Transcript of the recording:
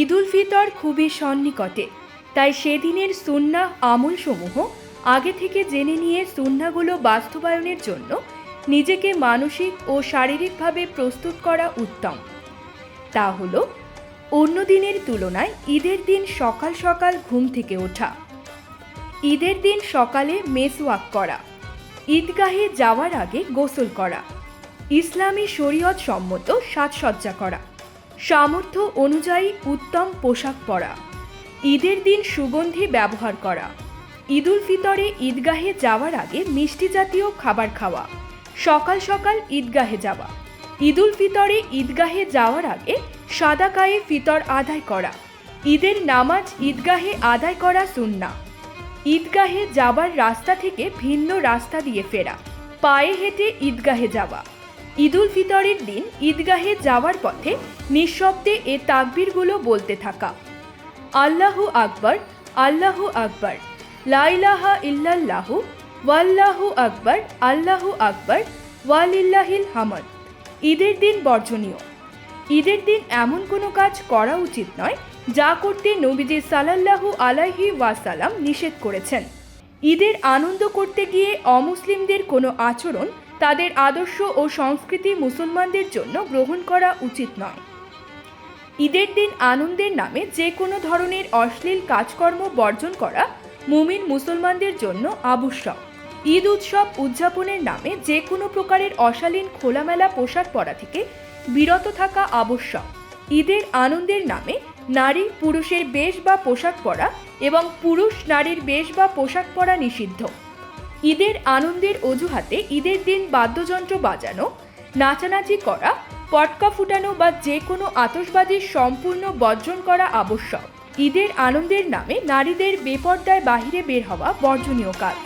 ঈদ উল ফিতর খুবই সন্নিকটে, তাই সেদিনের সুন্নাহ আমলসমূহ আগে থেকে জেনে নিয়ে সুন্নাহগুলো বাস্তবায়নের জন্য নিজেকে মানসিক ও শারীরিকভাবে প্রস্তুত করা উত্তম। তা হলো অন্য দিনের তুলনায় ঈদের দিন সকাল সকাল ঘুম থেকে ওঠা, ঈদের দিন সকালে মেসওয়াক করা, ঈদগাহে যাওয়ার আগে গোসল করা, ইসলামী শরীয়ত সম্মত সাজসজ্জা করা, সামর্থ্য অনুযায়ী উত্তম পোশাক পরা, ঈদের দিন সুগন্ধি ব্যবহার করা, ঈদ উল ফিতরে ঈদগাহে যাওয়ার আগে মিষ্টি জাতীয় খাবার খাওয়া, সকাল সকাল ঈদগাহে যাওয়া, ঈদ উল ফিতরে ঈদগাহে যাওয়ার আগে সাদা গায়ে ফিতর আদায় করা, ঈদের নামাজ ঈদগাহে আদায় করা সুন্নাহ, ঈদগাহে যাবার রাস্তা থেকে ভিন্ন রাস্তা দিয়ে ফেরা, পায়ে হেঁটে ঈদগাহে যাওয়া, ঈদ উল ফিতরের দিন ঈদগাহে যাওয়ার পথে নিঃশব্দে এ তাকবীরগুলো বলতে থাকা: আল্লাহু আকবার, আল্লাহু আকবার, লা ইলাহা ইল্লাল্লাহু, ওয়াল্লাহু আকবার, আল্লাহু আকবার, ওয়ালিল্লাহিল হামদ। ঈদের দিন বর্জনীয়: ঈদের দিন এমন কোনো কাজ করা উচিত নয় যা করতে নবীজি সাল্লাল্লাহু আলাইহি ওয়াসাল্লাম নিষেধ করেছেন। ঈদের আনন্দ করতে গিয়ে অমুসলিমদের কোনো আচরণ, তাদের আদর্শ ও সংস্কৃতি মুসলমানদের জন্য গ্রহণ করা উচিত নয়। ঈদের দিন আনন্দের নামে যে কোনো ধরনের অশ্লীল কাজকর্ম বর্জন করা মুমিন মুসলমানদের জন্য আবশ্যক। ঈদ উৎসব উদযাপনের নামে যে কোনো প্রকারের অশালীন খোলামেলা পোশাক পরা থেকে বিরত থাকা আবশ্যক। ঈদের আনন্দের নামে নারী পুরুষের বেশ বা পোশাক পরা এবং পুরুষ নারীর বেশ বা পোশাক পরা নিষিদ্ধ। ঈদের আনন্দের অজুহাতে ঈদের দিন বাদ্যযন্ত্র বাজানো, নাচানাচি করা, পটকা ফুটানো বা যে কোনো আতশবাজির সম্পূর্ণ বর্জন করা আবশ্যক। ঈদের আনন্দের নামে নারীদের বেপর্দায় বাহিরে বের হওয়া বর্জনীয় কাজ।